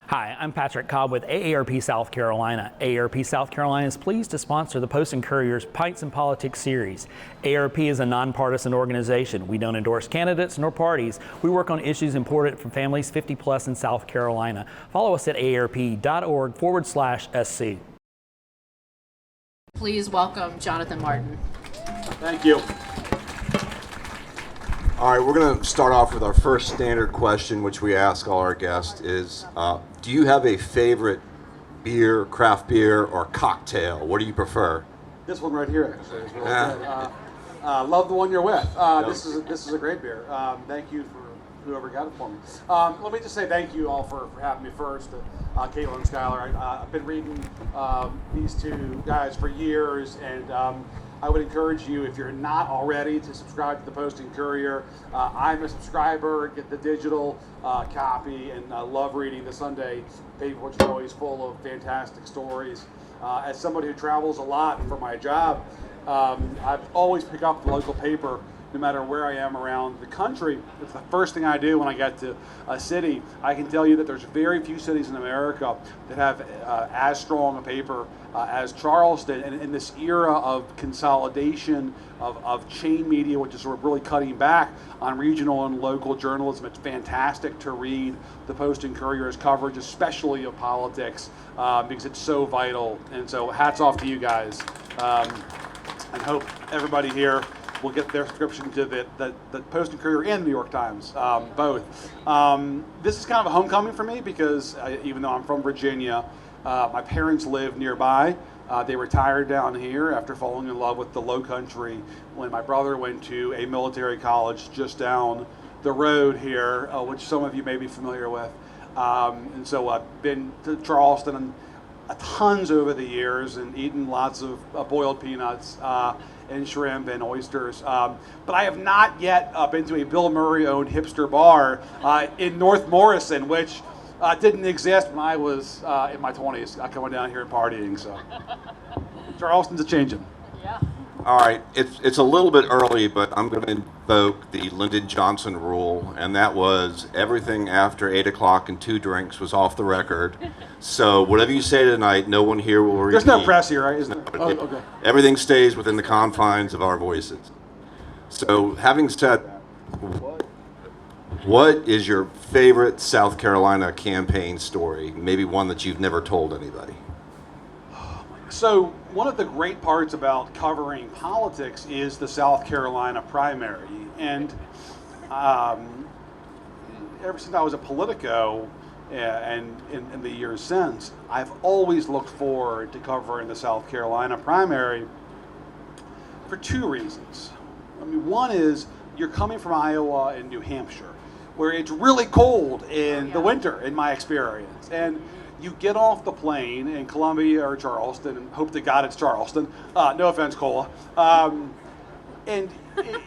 Hi, I'm Patrick Cobb with AARP South Carolina. AARP South Carolina is pleased to sponsor the Post and Courier's Pints Politics series. AARP is a nonpartisan organization. We don't endorse candidates nor parties. We work on issues important for families 50 plus in South Carolina. Follow us at aarp.org/SC. Please welcome Jonathan Martin. Thank you. All right, we're going to start off with our first standard question, which we ask all our guests is, do you have a favorite beer, craft beer, or cocktail? What do you prefer? This one right here, actually, is really good. Love the one you're with. This is a great beer. Thank you for whoever got it for me. Let me just say thank you all for having me first. Caitlin and Skylar, I've been reading these two guys for years, and I would encourage you, if you're not already, to subscribe to the Post and Courier. I'm a subscriber, get the digital copy, and I love reading the Sunday paper, which is always full of fantastic stories. As somebody who travels a lot for my job, I always pick up the local paper no matter where I am around the country. It's the first thing I do when I get to a city. I can tell you that there's very few cities in America that have as strong a paper as Charleston. And in this era of consolidation of chain media, which is sort of really cutting back on regional and local journalism, it's fantastic to read the Post and Courier's coverage, especially of politics, because it's so vital. And so hats off to you guys. And hope everybody here will get their subscription to the Post and Courier and the New York Times, both. This is kind of a homecoming for me because even though I'm from Virginia, my parents live nearby. They retired down here after falling in love with the Low Country when my brother went to a military college just down the road here, which some of you may be familiar with. And so I've been to Charleston tons over the years and eaten lots of boiled peanuts and shrimp and oysters. But I have not yet been to a Bill Murray-owned hipster bar in North Morrison, which didn't exist when I was in my 20s, coming down here and partying. So Charleston's a changing. Yeah. All right, it's a little bit early, but I'm going to invoke the Lyndon Johnson rule, and that was everything after 8 o'clock and 2 drinks was off the record. So whatever you say tonight, no one here will repeat. There's no press here, right? Okay. Everything stays within the confines of our voices. So having said that, what is your favorite South Carolina campaign story? Maybe one that you've never told anybody. So one of the great parts about covering politics is the South Carolina primary. And ever since I was a Politico and in the years since, I've always looked forward to covering the South Carolina primary for 2 reasons. I mean, one is you're coming from Iowa and New Hampshire, where it's really cold in the winter, in my experience. And you get off the plane in Columbia or Charleston, and hope to God it's Charleston. No offense, Cola. And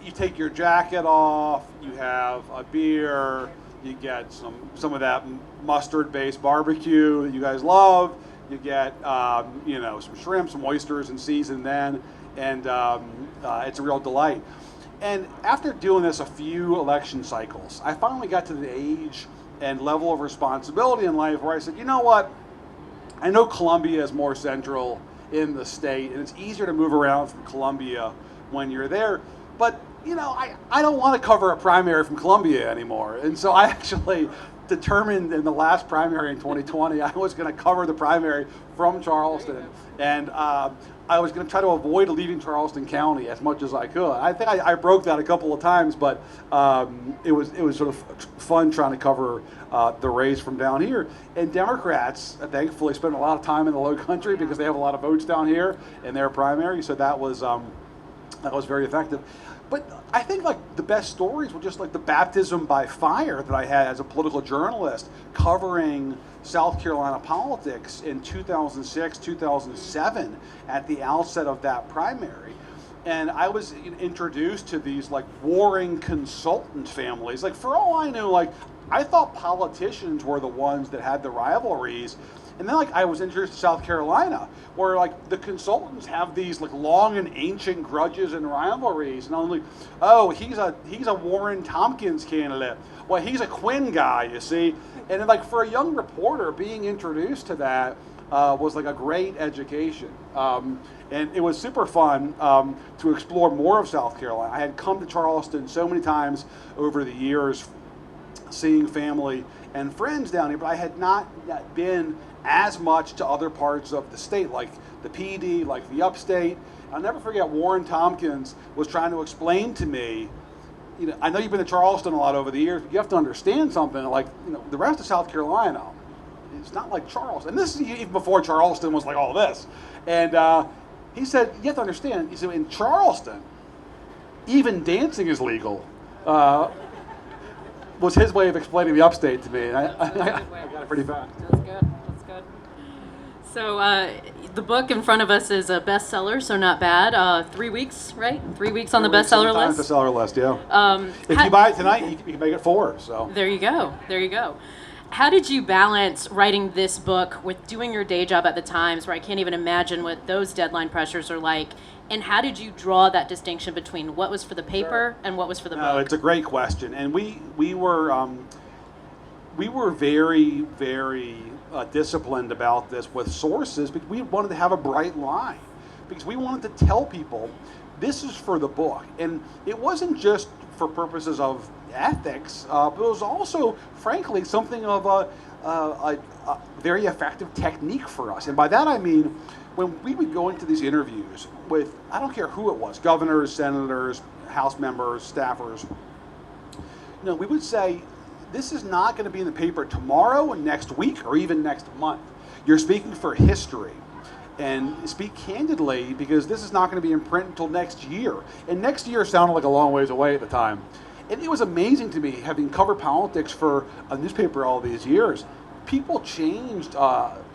you take your jacket off, you have a beer, you get some of that mustard-based barbecue that you guys love. You get some shrimp, some oysters in season then, and it's a real delight. And after doing this a few election cycles, I finally got to the age and level of responsibility in life where I said, you know what? I know Columbia is more central in the state, and it's easier to move around from Columbia when you're there. But, I don't want to cover a primary from Columbia anymore. And so I actually determined in the last primary in 2020, I was going to cover the primary from Charleston. And I was going to try to avoid leaving Charleston County as much as I could. I think I broke that a couple of times, but it was sort of fun trying to cover the race from down here. And Democrats, thankfully, spend a lot of time in the Low Country because they have a lot of votes down here in their primary. So that was very effective. But I think the best stories were just the baptism by fire that I had as a political journalist covering South Carolina politics in 2006, 2007 at the outset of that primary. And I was introduced to these warring consultant families. For all I knew, I thought politicians were the ones that had the rivalries. And then like I was introduced to South Carolina, where like the consultants have these like long and ancient grudges and rivalries. And I'm like, oh, he's a Warren Tompkins candidate. Well, he's a Quinn guy, you see. And then, like for a young reporter, being introduced to that was like a great education. And it was super fun to explore more of South Carolina. I had come to Charleston so many times over the years, seeing family and friends down here, but I had not yet been as much to other parts of the state, like the PD, like the upstate. I'll never forget Warren Tompkins was trying to explain to me, you know, I know you've been to Charleston a lot over the years, but you have to understand something, like, you know, the rest of South Carolina, it's not like Charleston. And this is even before Charleston was like all this. And he said, you have to understand, he said, in Charleston, even dancing is legal. Was his way of explaining the upstate to me. And I got it pretty fast. That's good. That's good. So the book in front of us is a bestseller, so not bad. 3 weeks, right? 3 weeks on the bestseller list. Bestseller list, yeah. If you buy it tonight, you can make it 4. So there you go. There you go. How did you balance writing this book with doing your day job at the Times, where I can't even imagine what those deadline pressures are like? And how did you draw that distinction between what was for the paper and what was for the book? It's a great question, and we were very, very disciplined about this with sources, because we wanted to have a bright line, because we wanted to tell people this is for the book, and it wasn't just for purposes of ethics, but it was also, frankly, something of a very effective technique for us. And by that I mean, when we would go into these interviews with, I don't care who it was, governors, senators, House members, staffers, you know, we would say, this is not going to be in the paper tomorrow and next week or even next month. You're speaking for history. And speak candidly, because this is not going to be in print until next year. And next year sounded like a long ways away at the time. And it was amazing to me, having covered politics for a newspaper all these years. People changed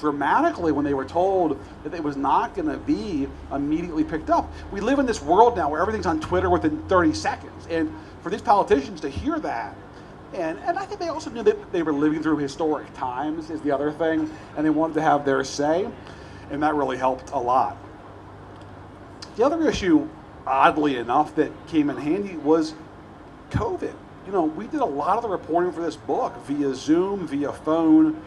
dramatically when they were told that it was not going to be immediately picked up. We live in this world now where everything's on Twitter within 30 seconds. And for these politicians to hear that, and I think they also knew that they were living through historic times is the other thing, and they wanted to have their say, and that really helped a lot. The other issue, oddly enough, that came in handy was COVID. You know, we did a lot of the reporting for this book via Zoom, via phone,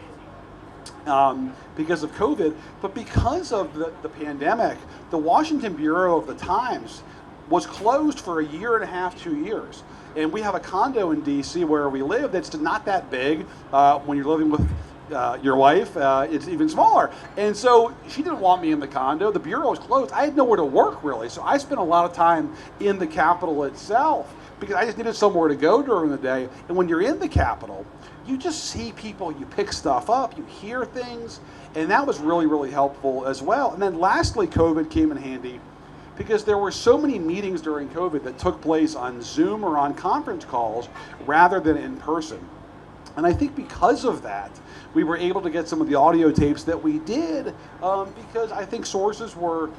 because of COVID. But because of the pandemic, the Washington Bureau of the Times was closed for a year and a half, 2 years. And we have a condo in D.C. where we live that's not that big. When you're living with your wife, it's even smaller. And so she didn't want me in the condo. The bureau was closed. I had nowhere to work, really. So I spent a lot of time in the Capitol itself, because I just needed somewhere to go during the day. And when you're in the Capitol, you just see people, you pick stuff up, you hear things, and that was really, really helpful as well. And then lastly, COVID came in handy, because there were so many meetings during COVID that took place on Zoom or on conference calls rather than in person. And I think because of that, we were able to get some of the audio tapes that we did, because I think sources were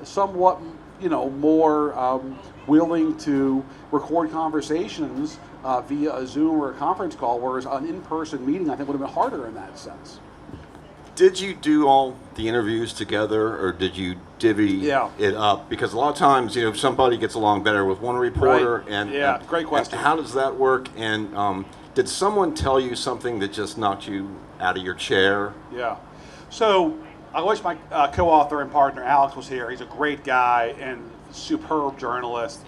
somewhat, you know, more willing to record conversations via a Zoom or a conference call, whereas an in-person meeting I think would have been harder in that sense. Did you do all the interviews together, or did you divvy it up? Because a lot of times, you know, somebody gets along better with one reporter. Right. And great question. And how does that work? And did someone tell you something that just knocked you out of your chair? Yeah. So I wish my co-author and partner Alex was here. He's a great guy and superb journalist.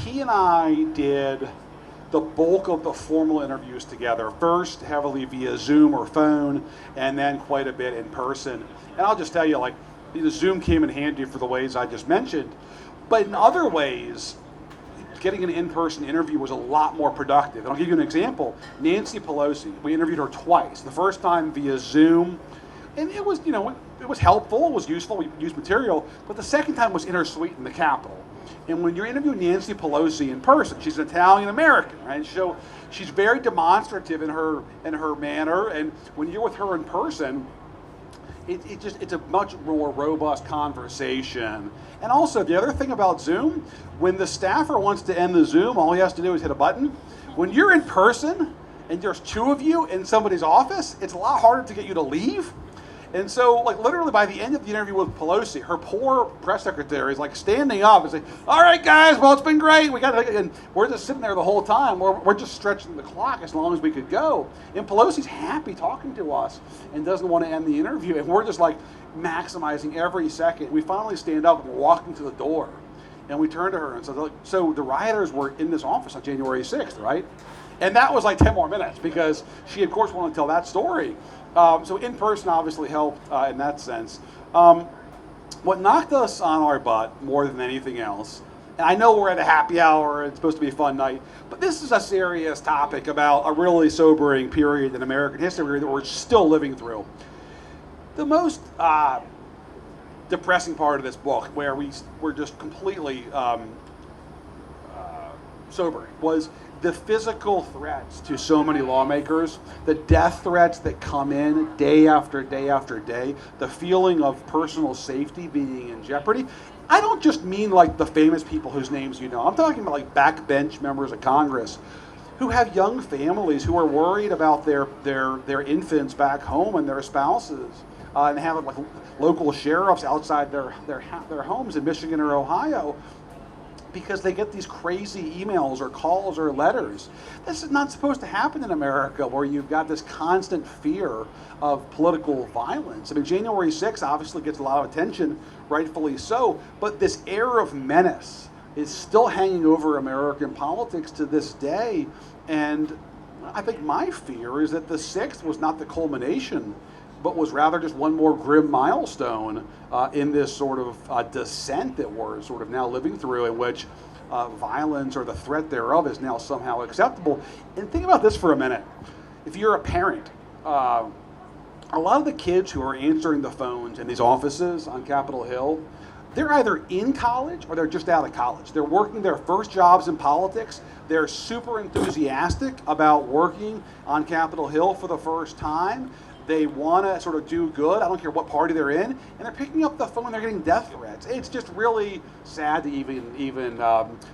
He and I did the bulk of the formal interviews together, first heavily via Zoom or phone, and then quite a bit in person. And I'll just tell you, like, the Zoom came in handy for the ways I just mentioned, but in other ways, getting an in-person interview was a lot more productive. And I'll give you an example. Nancy Pelosi, we interviewed her twice. The first time via Zoom, and it was, you know, it was helpful, it was useful, we used material, but the second time was in her suite in the Capitol. And when you're interviewing Nancy Pelosi in person, she's an Italian American, right? So she's very demonstrative in her manner, and when you're with her in person, it's a much more robust conversation. And also, the other thing about Zoom, when the staffer wants to end the Zoom, all he has to do is hit a button. When you're in person, and there's 2 of you in somebody's office, it's a lot harder to get you to leave. And so, like, literally by the end of the interview with Pelosi, her poor press secretary is like standing up and saying, "All right, guys, well, it's been great. We got to," and we're just sitting there the whole time. We're just stretching the clock as long as we could go. And Pelosi's happy talking to us and doesn't want to end the interview. And we're just like maximizing every second. We finally stand up and we're walking to the door. And we turn to her and said, "So the rioters were in this office on January 6th, right?" And that was like 10 more minutes because she, of course, wanted to tell that story. So in person obviously helped in that sense. What knocked us on our butt more than anything else, and I know we're at a happy hour, it's supposed to be a fun night, but this is a serious topic about a really sobering period in American history that we're still living through. The most depressing part of this book, where we're just completely sobering, was the physical threats to so many lawmakers, the death threats that come in day after day after day, the feeling of personal safety being in jeopardy. I don't just mean like the famous people whose names you know. I'm talking about like backbench members of Congress who have young families who are worried about their infants back home and their spouses, and have like local sheriffs outside their homes in Michigan or Ohio, because they get these crazy emails or calls or letters. This is not supposed to happen in America, where you've got this constant fear of political violence. I mean, January 6th obviously gets a lot of attention, rightfully so, but this air of menace is still hanging over American politics to this day. And I think my fear is that the 6th was not the culmination, but was rather just one more grim milestone in this sort of descent that we're sort of now living through, in which violence or the threat thereof is now somehow acceptable. And think about this for a minute. If you're a parent, a lot of the kids who are answering the phones in these offices on Capitol Hill, they're either in college or they're just out of college. They're working their first jobs in politics. They're super enthusiastic about working on Capitol Hill for the first time. They want to sort of do good. I don't care what party they're in, and they're picking up the phone. They're getting death threats. It's just really sad to even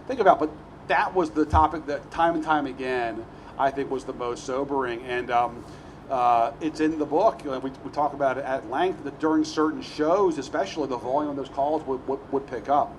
think about. But that was the topic that time and time again I think was the most sobering. And it's in the book. We talk about it at length. That during certain shows, especially, the volume of those calls would pick up.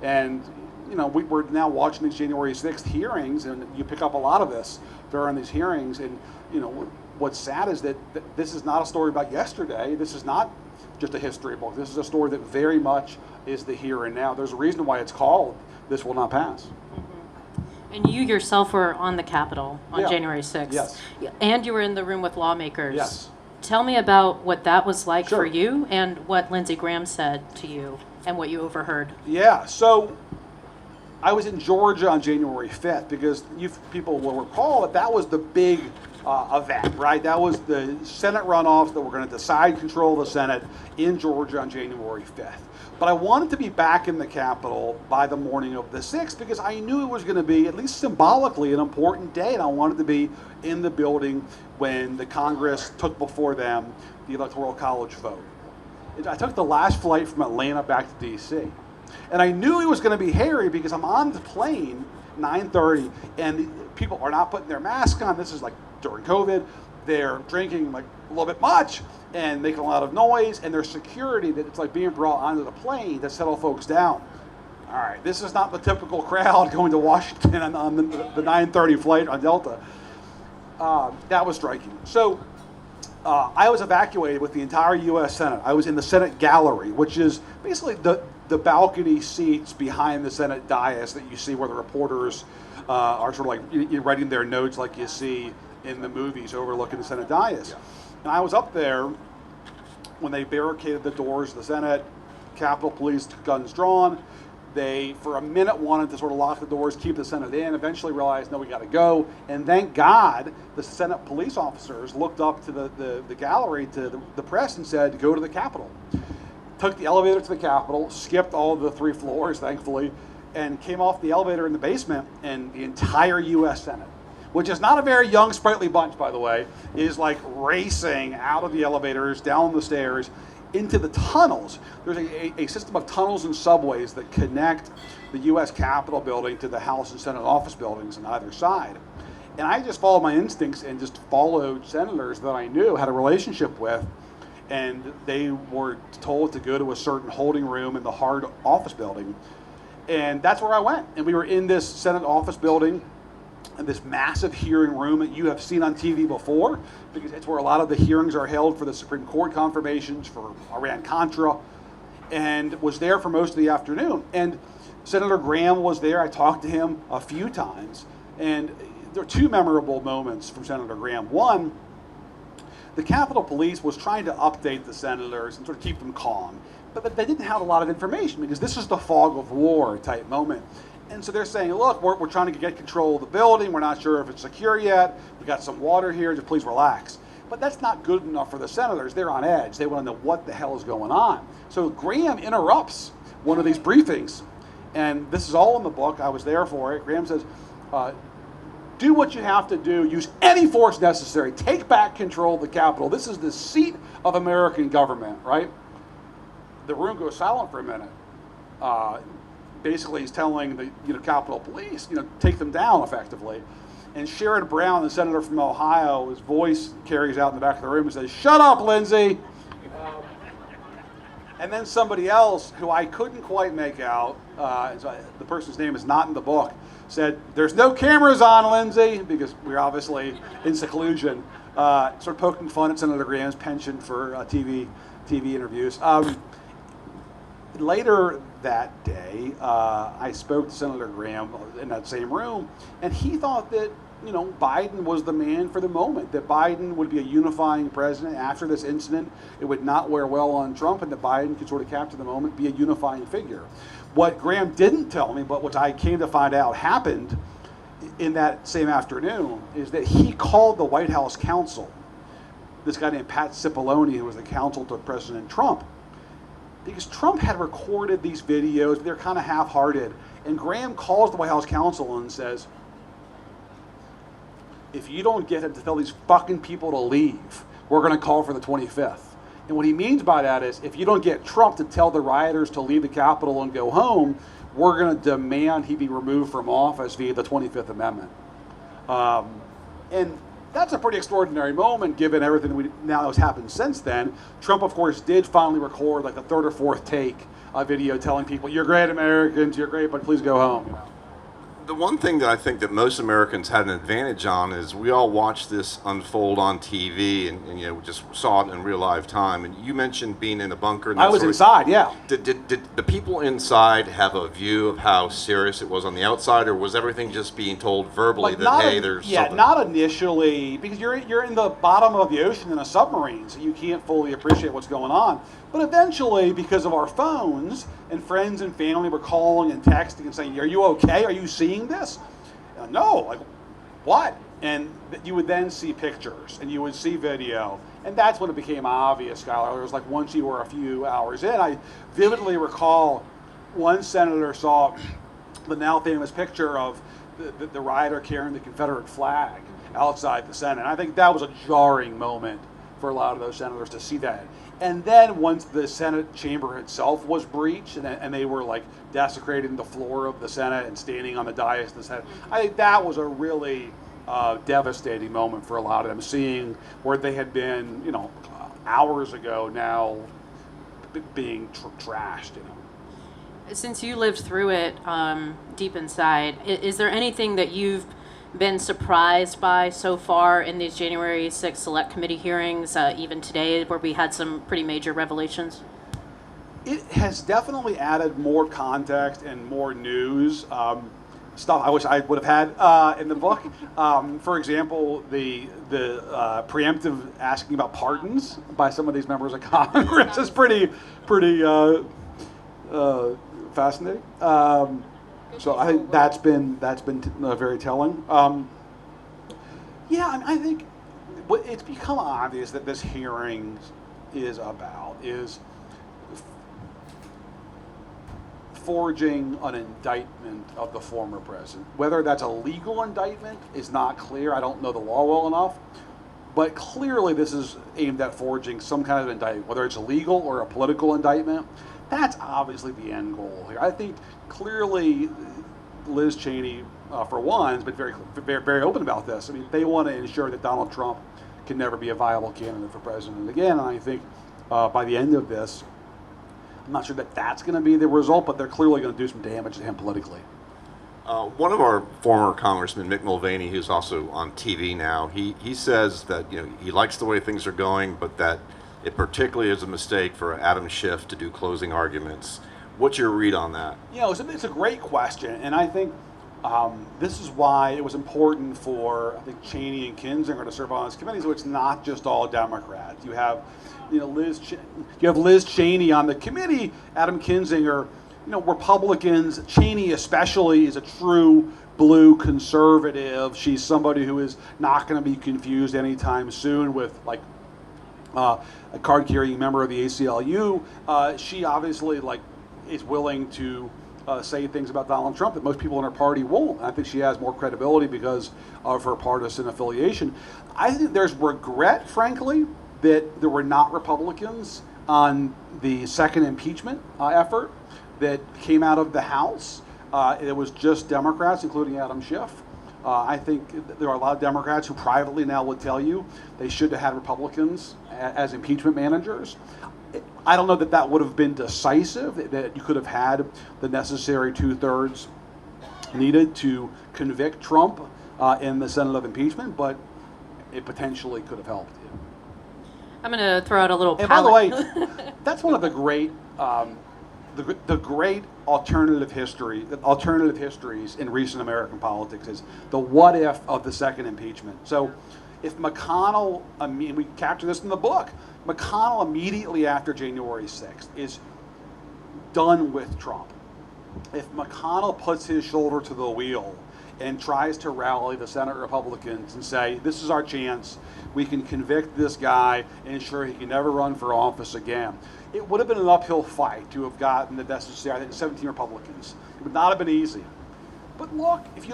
And you know, we're now watching these January 6th hearings, and you pick up a lot of this during these hearings. And you know, what's sad is that this is not a story about yesterday. This is not just a history book. This is a story that very much is the here and now. There's a reason why it's called This Will Not Pass. Mm-hmm. And you yourself were on the Capitol on January 6th. Yes. And you were in the room with lawmakers. Yes. Tell me about what that was like Sure. for you, and what Lindsey Graham said to you and what you overheard. Yeah, so I was in Georgia on January 5th, because you people will recall that was the big event, right? That was the Senate runoffs that were going to decide control of the Senate in Georgia on January 5th. But I wanted to be back in the Capitol by the morning of the 6th, because I knew it was going to be, at least symbolically, an important day, and I wanted to be in the building when the Congress took before them the Electoral College vote. I took the last flight from Atlanta back to D.C., and I knew it was going to be hairy because I'm on the plane 9:30, and people are not putting their mask on. This is like during COVID. They're drinking like a little bit much and making a lot of noise, and there's security that it's like being brought onto the plane to settle folks down. All right, this is not the typical crowd going to Washington on the 9:30 flight on Delta. That was striking. So I was evacuated with the entire U.S. Senate. I was in the Senate gallery, which is basically the balcony seats behind the Senate dais that you see where the reporters are sort of like writing their notes like you see in the movies overlooking the Senate dais. Yeah. And I was up there when they barricaded the doors of the Senate, Capitol Police, guns drawn. They, for a minute, wanted to sort of lock the doors, keep the Senate in, eventually realized, no, we got to go. And thank God the Senate police officers looked up to the gallery, to the press, and said, go to the Capitol. Took the elevator to the Capitol, skipped all the 3 floors, thankfully, and came off the elevator in the basement, and the entire U.S. Senate, which is not a very young, sprightly bunch, by the way, is like racing out of the elevators, down the stairs, into the tunnels. There's a system of tunnels and subways that connect the U.S. Capitol building to the House and Senate office buildings on either side. And I just followed my instincts and just followed senators that I knew, had a relationship with, and they were told to go to a certain holding room in the Hard office building. And that's where I went. And we were in this Senate office building, in this massive hearing room that you have seen on TV before, because it's where a lot of the hearings are held for the Supreme Court confirmations, for Iran-Contra, and was there for most of the afternoon. And Senator Graham was there. I talked to him a few times. And there are two memorable moments from Senator Graham. One, the Capitol Police was trying to update the senators and sort of keep them calm. But they didn't have a lot of information because this is the fog of war type moment. And so they're saying, look, we're trying to get control of the building. We're not sure if it's secure yet. We got some water here. Just please relax. But that's not good enough for the senators. They're on edge. They want to know what the hell is going on. So Graham interrupts one of these briefings. And this is all in the book. I was there for it. Graham says, do what you have to do. Use any force necessary. Take back control of the Capitol. This is the seat of American government, right? The room goes silent for a minute. Basically, he's telling the Capitol Police, take them down effectively. And Sherrod Brown, the senator from Ohio, his voice carries out in the back of the room and says, "Shut up, Lindsey." And then somebody else, who I couldn't quite make out, the person's name is not in the book, said, "There's no cameras on, Lindsey," because we're obviously in seclusion, sort of poking fun at Senator Graham's penchant for TV interviews. Later that day, I spoke to Senator Graham in that same room, and he thought that Biden was the man for the moment, that Biden would be a unifying president after this incident. It would not wear well on Trump, and that Biden could sort of capture the moment, be a unifying figure. What Graham didn't tell me, but what I came to find out happened in that same afternoon, is that he called the White House counsel, this guy named Pat Cipollone, who was the counsel to President Trump, because Trump had recorded these videos, they're kind of half-hearted, and Graham calls the White House counsel and says, "If you don't get him to tell these fucking people to leave, we're going to call for the 25th. And what he means by that is, if you don't get Trump to tell the rioters to leave the Capitol and go home, we're going to demand he be removed from office via the 25th Amendment. And that's a pretty extraordinary moment, given everything that now has happened since then. Trump, of course, did finally record like the third or fourth take video telling people, "You're great Americans, you're great, but please go home." The one thing that I think that most Americans had an advantage on is we all watched this unfold on TV and we just saw it in real live time. And you mentioned being in a bunker. And I was inside, yeah. Did the people inside have a view of how serious it was on the outside, or was everything just being told verbally that, hey, there's something? Not initially, because you're in the bottom of the ocean in a submarine, so you can't fully appreciate what's going on. But eventually, because of our phones, and friends and family were calling and texting and saying, "Are you okay? Are you seeing this?" No, like, what? And you would then see pictures and you would see video. And that's when it became obvious, Skylar. It was like once you were a few hours in. I vividly recall one senator saw the now famous picture of the rioter carrying the Confederate flag outside the Senate. And I think that was a jarring moment for a lot of those senators to see that. And then once the Senate chamber itself was breached and they were like desecrating the floor of the Senate and standing on the dais of the Senate, I think that was a really devastating moment for a lot of them, seeing where they had been, hours ago now being trashed. Since you lived through it deep inside, is there anything that you've been surprised by so far in these January 6th Select Committee hearings, even today, where we had some pretty major revelations? It has definitely added more context and more news stuff I wish I would have had in the book. For example, the preemptive asking about pardons by some of these members of Congress is pretty fascinating. So I think that's been very telling. I think what it's become obvious that this hearing is about is forging an indictment of the former president. Whether that's a legal indictment is not clear. I don't know the law well enough. But clearly this is aimed at forging some kind of indictment, whether it's a legal or a political indictment. That's obviously the end goal here. I think clearly Liz Cheney for one, has been very open about this. I mean, they want to ensure that Donald Trump can never be a viable candidate for president again. And I think by the end of this, I'm not sure that that's going to be the result, but they're clearly going to do some damage to him politically. One of our former congressmen, Mick Mulvaney, who's also on TV now, he says that he likes the way things are going, but that it particularly is a mistake for Adam Schiff to do closing arguments. What's your read on that? It's a great question, and I think this is why it was important for, I think, Cheney and Kinzinger to serve on this committee, so it's not just all Democrats. You have, Liz Cheney on the committee, Adam Kinzinger, Republicans. Cheney especially is a true blue conservative. She's somebody who is not going to be confused anytime soon with a card-carrying member of the ACLU. She obviously is willing to say things about Donald Trump that most people in her party won't. I think she has more credibility because of her partisan affiliation. I think there's regret, frankly, that there were not Republicans on the second impeachment effort that came out of the House. It was just Democrats, including Adam Schiff. I think there are a lot of Democrats who privately now would tell you they should have had Republicans as impeachment managers. I don't know that that would have been decisive, that you could have had the necessary 2/3 needed to convict Trump in the Senate of impeachment, but it potentially could have helped. I'm going to throw out a little And by the palette. way, that's one of the great the great alternative histories in recent American politics is the what if of the second impeachment. So if McConnell, we capture this in the book, McConnell immediately after January 6th is done with Trump. If McConnell puts his shoulder to the wheel and tries to rally the Senate Republicans and say, this is our chance, we can convict this guy and ensure he can never run for office again, it would have been an uphill fight to have gotten the necessary, I think, 17 Republicans. It would not have been easy. But look, if you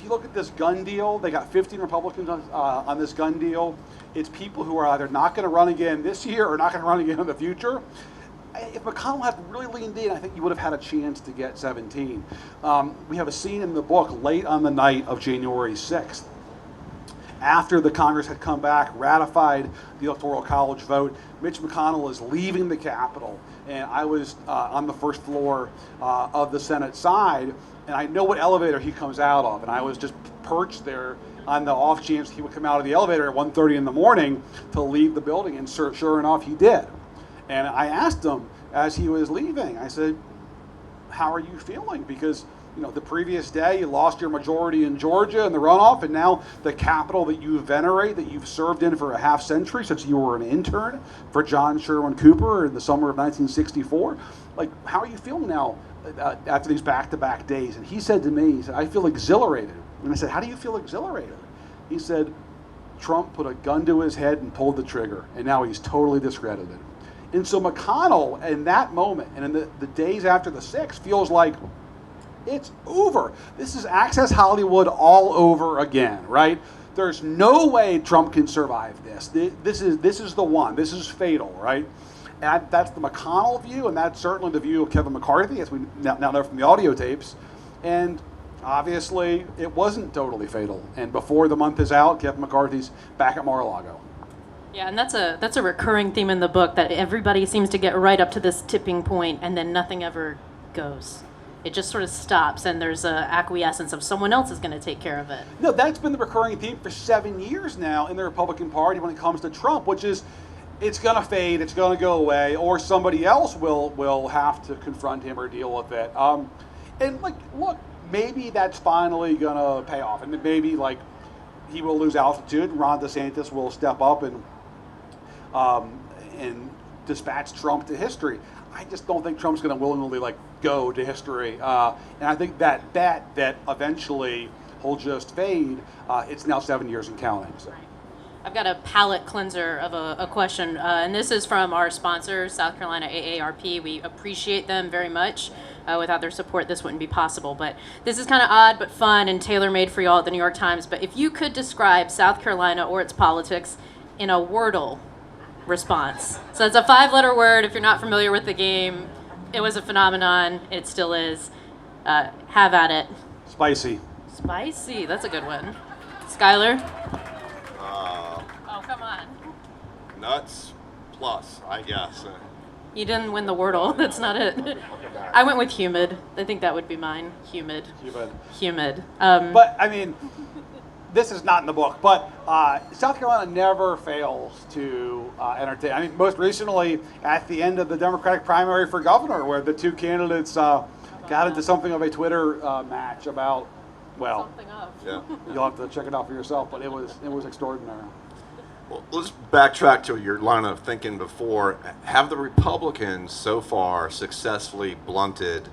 look at this gun deal, they got 15 Republicans on this gun deal. It's people who are either not going to run again this year or not going to run again in the future. If McConnell had really leaned in, I think you would have had a chance to get 17. We have a scene in the book late on the night of January 6th. After the Congress had come back, ratified the Electoral College vote, Mitch McConnell is leaving the Capitol, and I was on the first floor of the Senate side, and I know what elevator he comes out of, and I was just perched there on the off chance he would come out of the elevator at 1:30 in the morning to leave the building, and sure enough, he did. And I asked him as he was leaving, I said, how are you feeling? Because the previous day you lost your majority in Georgia in the runoff, and now the Capitol that you venerate, that you've served in for a half century since you were an intern for John Sherman Cooper in the summer of 1964. How are you feeling now after these back-to-back days? And he said to me, he said, I feel exhilarated. And I said, how do you feel exhilarated? He said, Trump put a gun to his head and pulled the trigger, and now he's totally discredited. And so McConnell, in that moment, and in the days after the 6th, feels like it's over. This is Access Hollywood all over again, right? There's no way Trump can survive this. This is the one. This is fatal, right? And that's the McConnell view, and that's certainly the view of Kevin McCarthy, as we now know from the audio tapes. And obviously, it wasn't totally fatal. And before the month is out, Kevin McCarthy's back at Mar-a-Lago. Yeah, and that's a recurring theme in the book, that everybody seems to get right up to this tipping point, and then nothing ever goes. It just sort of stops, and there's a acquiescence of someone else is going to take care of it. No, that's been the recurring theme for 7 years now in the Republican Party when it comes to Trump, which is it's going to fade, it's going to go away, or somebody else will have to confront him or deal with it. And look, maybe that's finally going to pay off, and maybe he will lose altitude, and Ron DeSantis will step up and dispatch Trump to history. I just don't think Trump's going to willingly go to history, and I think that bet that eventually he'll just fade. It's now 7 years and counting. So. I've got a palate cleanser of a question, and this is from our sponsor, South Carolina AARP. We appreciate them very much. Without their support, this wouldn't be possible. But this is kind of odd but fun and tailor-made for y'all at the New York Times. But if you could describe South Carolina or its politics in a Wordle response. So it's a 5-letter word. If you're not familiar with the game, it was a phenomenon. It still is. Have at it. Spicy. Spicy. That's a good one. Skylar? Uh, Oh, come on. Nuts plus, I guess. You didn't win the Wordle. That's not it. I went with humid. I think that would be mine. Humid. Humid. But, I mean, this is not in the book, but South Carolina never fails to entertain. I mean, most recently at the end of the Democratic primary for governor, where the two candidates got into something of a Twitter match about, well, Something up. Yeah. you'll have to check it out for yourself, but it was extraordinary. Well, let's backtrack to your line of thinking before. Have the Republicans so far successfully blunted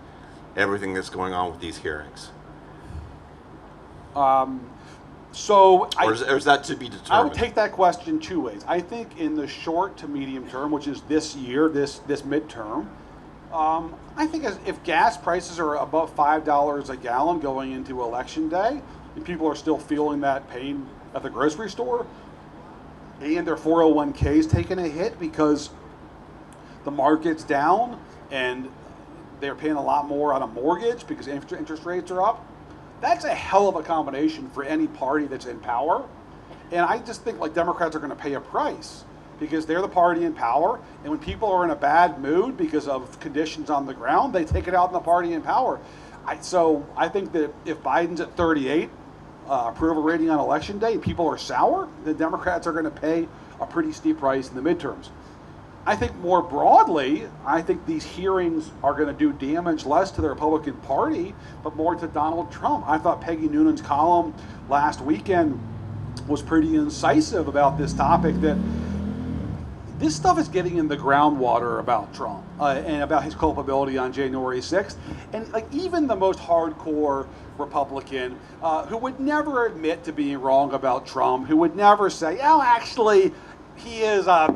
everything that's going on with these hearings? Or is that to be determined? I would take that question two ways. I think in the short to medium term, which is this year, this midterm, I think if gas prices are above $5 a gallon going into Election Day, and people are still feeling that pain at the grocery store, and their 401ks taking a hit because the market's down and they're paying a lot more on a mortgage because interest rates are up, that's a hell of a combination for any party that's in power. And I just think like Democrats are going to pay a price because they're the party in power. And when people are in a bad mood because of conditions on the ground, they take it out on the party in power. So I think that if Biden's at 38, approval rating on Election Day, and people are sour, the Democrats are going to pay a pretty steep price in the midterms. I think more broadly, I think these hearings are going to do damage less to the Republican Party, but more to Donald Trump. I thought Peggy Noonan's column last weekend was pretty incisive about this topic, that this stuff is getting in the groundwater about Trump and about his culpability on January 6th. And like even the most hardcore Republican who would never admit to being wrong about Trump, who would never say, oh, actually, he is a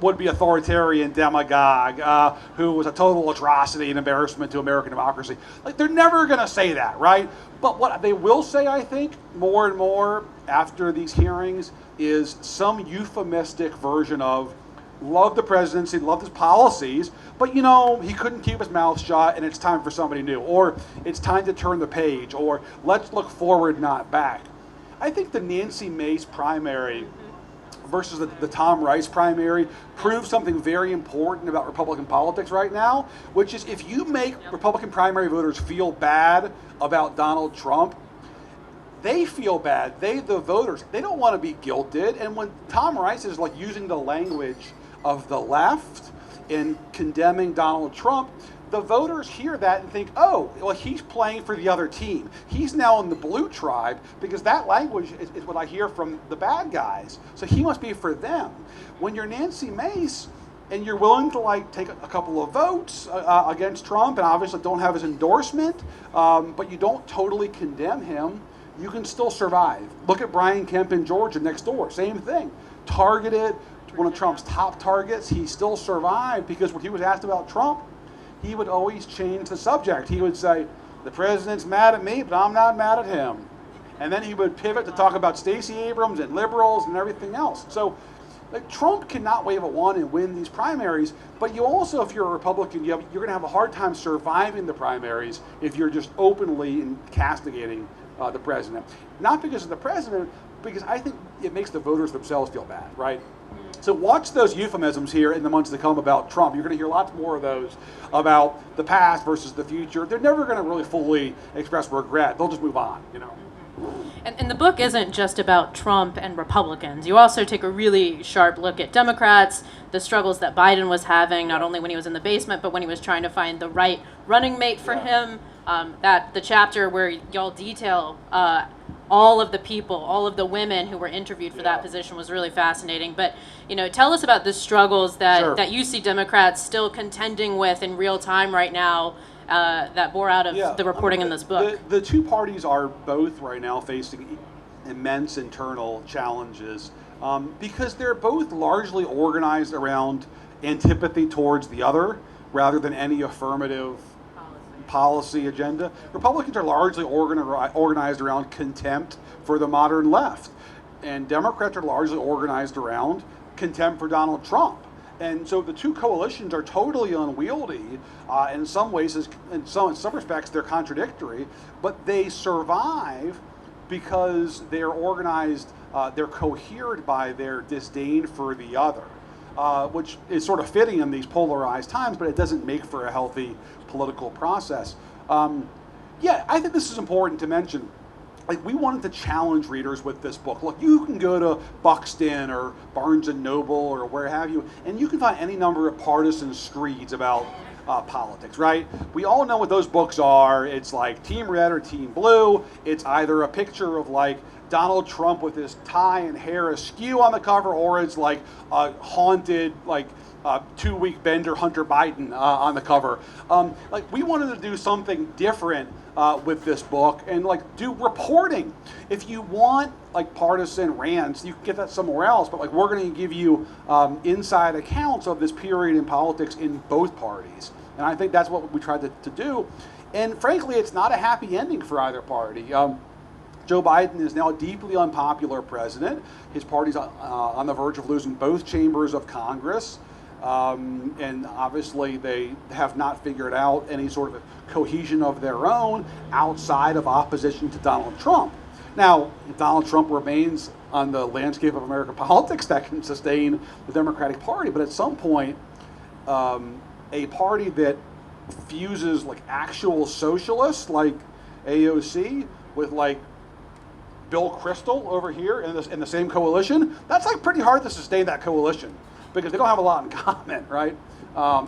would-be authoritarian demagogue who was a total atrocity and embarrassment to American democracy. Like, they're never going to say that, right? But what they will say, I think, more and more after these hearings is some euphemistic version of, love the presidency, love his policies, but you know, he couldn't keep his mouth shut and it's time for somebody new, or it's time to turn the page, or let's look forward, not back. I think the Nancy Mace primary versus the Tom Rice primary proves something very important about Republican politics right now, which is if you make Republican primary voters feel bad about Donald Trump, they feel bad. The voters, they don't want to be guilted. And when Tom Rice is like using the language of the left in condemning Donald Trump, the voters hear that and think, oh, well, he's playing for the other team. He's now in the blue tribe because that language is what I hear from the bad guys. So he must be for them. When you're Nancy Mace and you're willing to like take a couple of votes against Trump and obviously don't have his endorsement, but you don't totally condemn him, you can still survive. Look at Brian Kemp in Georgia next door. Same thing. Targeted, one of Trump's top targets. He still survived because when he was asked about Trump, he would always change the subject. He would say, the president's mad at me, but I'm not mad at him. And then he would pivot to talk about Stacey Abrams and liberals and everything else. So like, Trump cannot wave a wand and win these primaries, but you also, if you're a Republican, you're going to have a hard time surviving the primaries if you're just openly castigating the president. Not because of the president, because I think it makes the voters themselves feel bad, right? So watch those euphemisms here in the months to come about Trump. You're going to hear lots more of those about the past versus the future. They're never going to really fully express regret. They'll just move on, you know. And the book isn't just about Trump and Republicans. You also take a really sharp look at Democrats, the struggles that Biden was having, not only when he was in the basement, but when he was trying to find the right running mate for him. That the chapter where y'all detail all of the people, all of the women who were interviewed for that position was really fascinating. But, you know, tell us about the struggles that you see Democrats still contending with in real time right now that bore out of the reporting in this book. The two parties are both right now facing immense internal challenges because they're both largely organized around antipathy towards the other rather than any affirmative policy agenda. Republicans are largely organized around contempt for the modern left, and Democrats are largely organized around contempt for Donald Trump. And so the two coalitions are totally unwieldy. In some ways, in some respects, they're contradictory, but they survive because they're organized, they're cohered by their disdain for the other, which is sort of fitting in these polarized times, but it doesn't make for a healthy political process. Yeah, I think this is important to mention. Like, we wanted to challenge readers with this book. Look, you can go to Buxton or Barnes and Noble or where have you, and you can find any number of partisan screeds about politics, right? We all know what those books are. It's like Team Red or Team Blue. It's either a picture of like Donald Trump with his tie and hair askew on the cover, or it's like a haunted, like 2-week bender Hunter Biden on the cover. Like, we wanted to do something different with this book and like do reporting. If you want like partisan rants, you can get that somewhere else, but like, we're going to give you inside accounts of this period in politics in both parties. And I think that's what we tried to do. And frankly, it's not a happy ending for either party. Joe Biden is now a deeply unpopular president. His party's on the verge of losing both chambers of Congress. And obviously they have not figured out any sort of cohesion of their own outside of opposition to Donald Trump. Now, if Donald Trump remains on the landscape of American politics, that can sustain the Democratic Party, but at some point, a party that fuses like actual socialists like AOC with like Bill Kristol over here in the same coalition, that's like pretty hard to sustain that coalition, because they don't have a lot in common, right?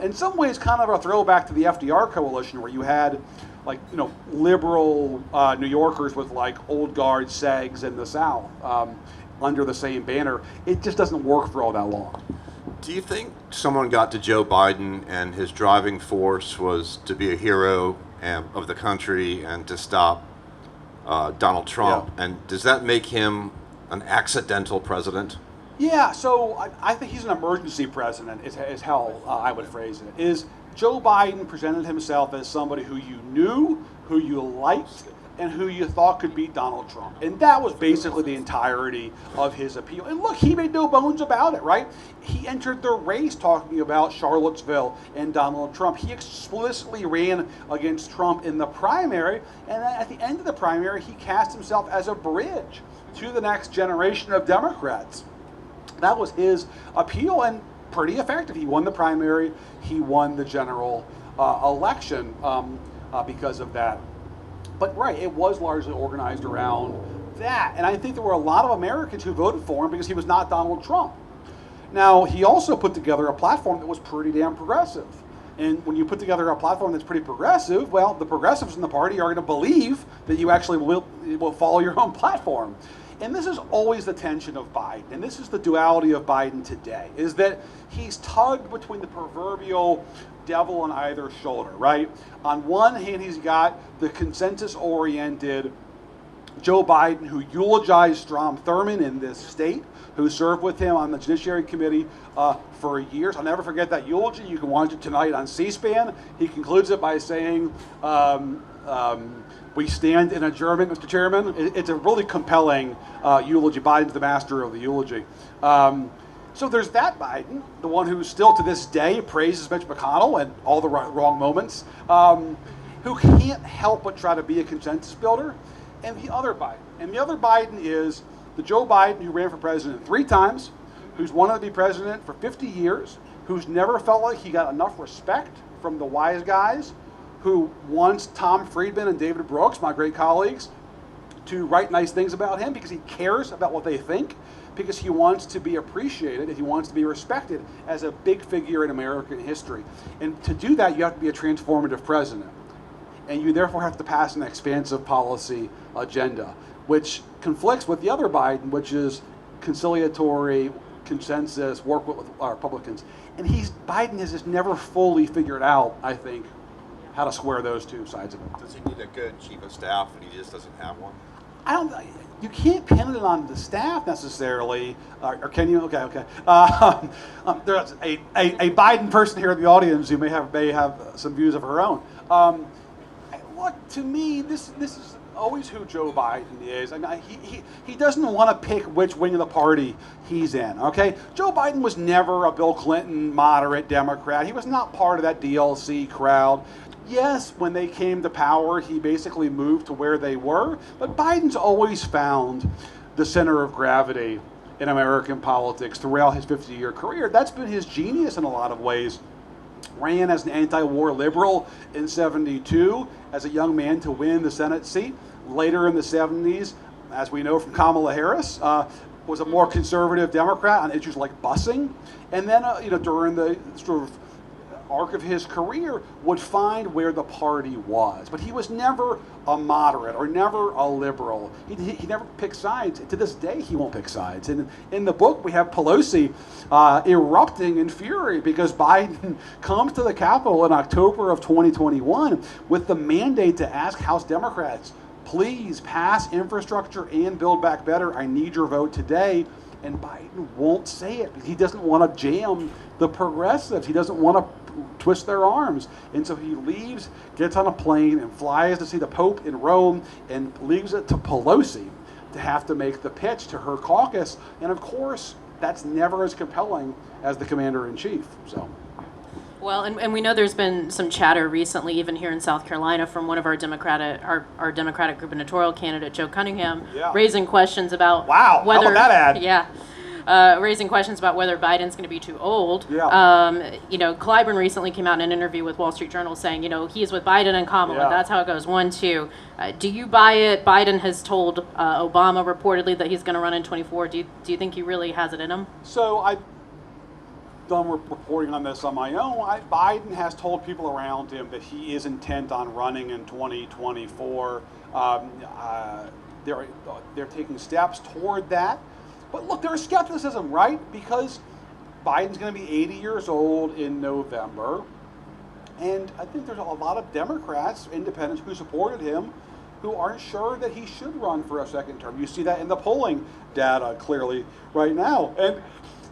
In some ways, kind of a throwback to the FDR coalition, where you had, like, you know, liberal New Yorkers with like old guard segs in the South under the same banner. It just doesn't work for all that long. Do you think someone got to Joe Biden and his driving force was to be a hero of the country and to stop Donald Trump? Yeah. And does that make him an accidental president? Yeah, so I think he's an emergency president, is how I would phrase it. Is Joe Biden presented himself as somebody who you knew, who you liked, and who you thought could beat Donald Trump. And that was basically the entirety of his appeal. And look, he made no bones about it, right? He entered the race talking about Charlottesville and Donald Trump. He explicitly ran against Trump in the primary, and at the end of the primary, he cast himself as a bridge to the next generation of Democrats. That was his appeal, and pretty effective. He won the primary, he won the general election because of that. But right, it was largely organized around that. And I think there were a lot of Americans who voted for him because he was not Donald Trump. Now, he also put together a platform that was pretty damn progressive. And when you put together a platform that's pretty progressive, well, the progressives in the party are going to believe that you actually will follow your own platform. And this is always the tension of Biden, and this is the duality of Biden today, is that he's tugged between the proverbial devil on either shoulder, right? On one hand, he's got the consensus-oriented Joe Biden, who eulogized Strom Thurmond in this state, who served with him on the Judiciary Committee for years. I'll never forget that eulogy. You can watch it tonight on C-SPAN. He concludes it by saying, we stand in adjournment, Mr. Chairman. It's a really compelling eulogy. Biden's the master of the eulogy. So there's that Biden, the one who still to this day praises Mitch McConnell and all the wrong moments, who can't help but try to be a consensus builder, and the other Biden. And the other Biden is the Joe Biden who ran for president 3 times, who's wanted to be president for 50 years, who's never felt like he got enough respect from the wise guys, who wants Tom Friedman and David Brooks, my great colleagues, to write nice things about him because he cares about what they think, because he wants to be appreciated and he wants to be respected as a big figure in American history. And to do that, you have to be a transformative president. And you therefore have to pass an expansive policy agenda, which conflicts with the other Biden, which is conciliatory, consensus, work with Republicans. And Biden has just never fully figured out, I think, how to square those two sides of it. Does he need a good chief of staff and he just doesn't have one? You can't pin it on the staff necessarily, or can you? Okay. There's a Biden person here in the audience who may have some views of her own. Look, to me, this is always who Joe Biden is. I mean, he doesn't want to pick which wing of the party he's in, okay? Joe Biden was never a Bill Clinton moderate Democrat. He was not part of that DLC crowd. Yes, when they came to power, he basically moved to where they were, but Biden's always found the center of gravity in American politics throughout his 50-year career. That's been his genius in a lot of ways. Ran as an anti-war liberal in '72 as a young man to win the Senate seat. Later in the '70s, as we know from Kamala Harris, was a more conservative Democrat on issues like busing. And then, during the sort of arc of his career, would find where the party was. But he was never a moderate or never a liberal. He never picked sides. To this day, he won't pick sides. And in the book, we have Pelosi erupting in fury because Biden comes to the Capitol in October of 2021 with the mandate to ask House Democrats, please pass infrastructure and Build Back Better. I need your vote today. And Biden won't say it. He doesn't want to jam the progressives. He doesn't want to twist their arms. And so he leaves, gets on a plane, and flies to see the Pope in Rome, and leaves it to Pelosi to have to make the pitch to her caucus. And of course, that's never as compelling as the commander-in-chief. So. Well, and we know there's been some chatter recently, even here in South Carolina, from one of our Democratic gubernatorial candidate, Joe Cunningham, raising questions about whether how about that ad? Raising questions about whether Biden's going to be too old. Yeah. Clyburn recently came out in an interview with Wall Street Journal saying, he's with Biden and Kamala. Yeah. That's how it goes. 1, 2. Do you buy it? Biden has told Obama reportedly that he's going to run in 24. Do you think he really has it in him? So I've done reporting on this on my own. Biden has told people around him that he is intent on running in 2024. They're taking steps toward that. But look, there's skepticism, right? Because Biden's going to be 80 years old in November. And I think there's a lot of Democrats, independents, who supported him who aren't sure that he should run for a second term. You see that in the polling data clearly right now. And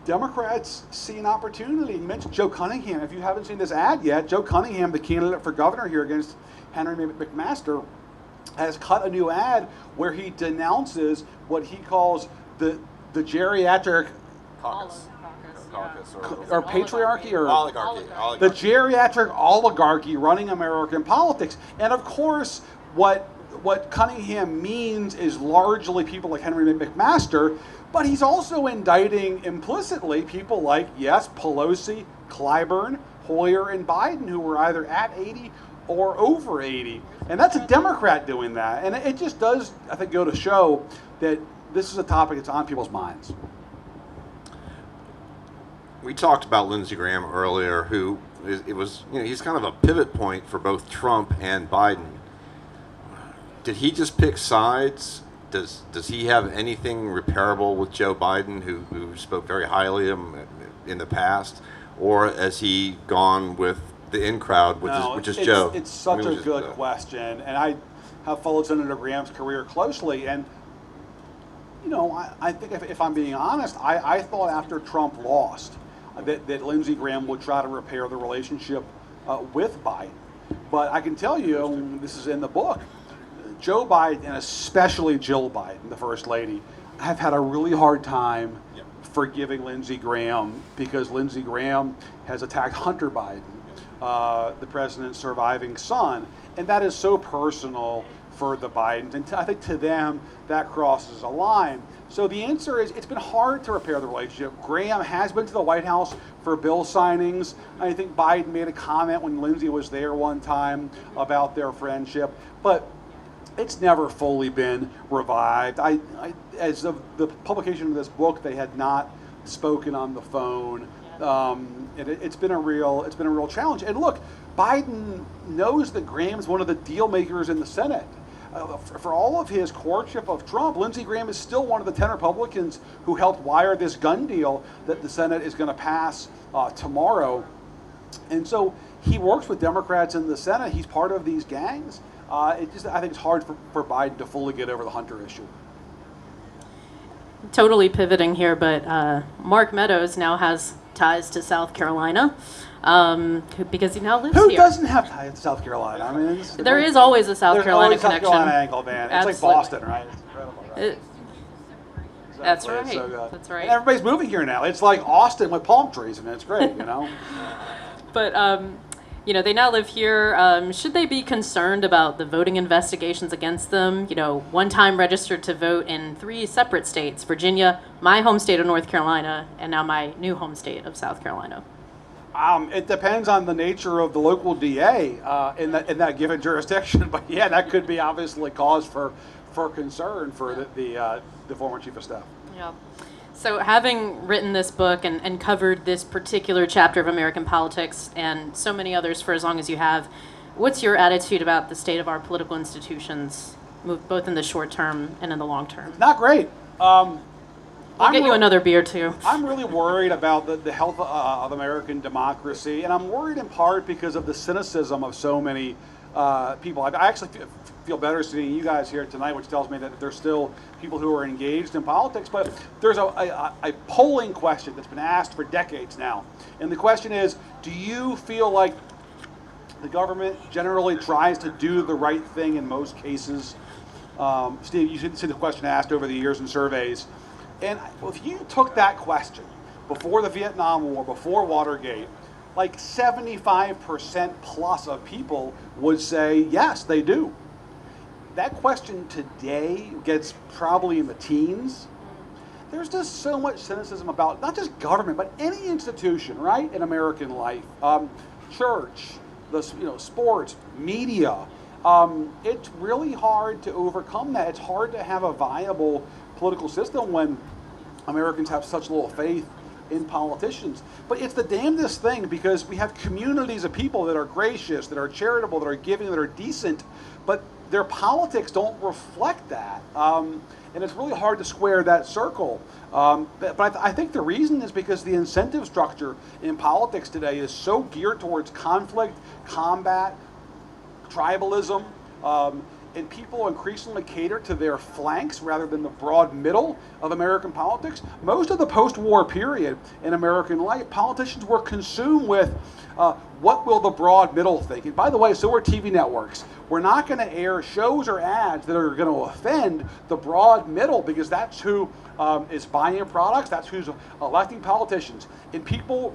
Democrats see an opportunity. You mentioned Joe Cunningham. If you haven't seen this ad yet, Joe Cunningham, the candidate for governor here against Henry McMaster, has cut a new ad where he denounces what he calls the geriatric Caucus. Or patriarchy or Oligarchy. The geriatric oligarchy running American politics. And of course, what Cunningham means is largely people like Henry McMaster, but he's also indicting implicitly people like, yes, Pelosi, Clyburn, Hoyer, and Biden, who were either at 80 or over 80. And that's a Democrat doing that. And it just does, I think, go to show that this is a topic that's on people's minds. We talked about Lindsey Graham earlier, he's kind of a pivot point for both Trump and Biden. Did he just pick sides? Does he have anything repairable with Joe Biden, who spoke very highly of him in the past, or has he gone with the in crowd, which is Joe? It's such a good question, and I have followed Senator Graham's career closely, and I think if I'm being honest, I thought after Trump lost that Lindsey Graham would try to repair the relationship with Biden, but I can tell you, this is in the book, Joe Biden, and especially Jill Biden, the First Lady, have had a really hard time forgiving Lindsey Graham because Lindsey Graham has attacked Hunter Biden, the president's surviving son, and that is so personal for the Bidens, and I think to them that crosses a line. So the answer is it's been hard to repair the relationship. Graham has been to the White House for bill signings. I think Biden made a comment when Lindsey was there one time about their friendship, but it's never fully been revived. As of the publication of this book, they had not spoken on the phone. It's been a real challenge. And look, Biden knows that Graham is one of the deal makers in the Senate. For all of his courtship of Trump, Lindsey Graham is still one of the 10 Republicans who helped wire this gun deal that the Senate is going to pass tomorrow. And so he works with Democrats in the Senate. He's part of these gangs. I think it's hard for Biden to fully get over the Hunter issue. Totally pivoting here, but Mark Meadows now has ties to South Carolina, because he now lives Who here. doesn't have ties to South Carolina? I mean, There is always a South there's Carolina always connection. South Carolina angle, man. It's Absolutely. like Boston, right? It's incredible, right? That's Exactly. right. It's so good. That's right. And everybody's moving here now. It's like Austin with palm trees, and it's great, you know? But, they now live here. Should they be concerned about the voting investigations against them? One time registered to vote in 3 separate states: Virginia, my home state of North Carolina, and now my new home state of South Carolina. It depends on the nature of the local DA in that given jurisdiction. But yeah, that could be obviously cause for concern for the former chief of staff. Yeah. So having written this book and covered this particular chapter of American politics and so many others for as long as you have, what's your attitude about the state of our political institutions, both in the short term and in the long term? Not great. I'll get you another beer too. I'm really worried about the health of American democracy, and I'm worried in part because of the cynicism of so many people. I actually feel better seeing you guys here tonight, which tells me that there's still people who are engaged in politics. But there's a polling question that's been asked for decades now, and the question is, do you feel like the government generally tries to do the right thing in most cases? Steve, you should see the question asked over the years in surveys. And if you took that question before the Vietnam War, before Watergate, like 75% plus of people would say, yes, they do. That question today gets probably in the teens. There's just so much cynicism about not just government, but any institution, right, in American life. Church, sports, media. It's really hard to overcome that. It's hard to have a viable political system when Americans have such little faith in politicians. But it's the damnedest thing, because we have communities of people that are gracious, that are charitable, that are giving, that are decent, but their politics don't reflect that. And it's really hard to square that circle. But I think the reason is because the incentive structure in politics today is so geared towards conflict, combat, tribalism, and people increasingly cater to their flanks rather than the broad middle of American politics. Most of the post-war period in American life, politicians were consumed with what will the broad middle think? And by the way, so are TV networks. We're not going to air shows or ads that are going to offend the broad middle, because that's who is buying products, that's who's electing politicians. And people,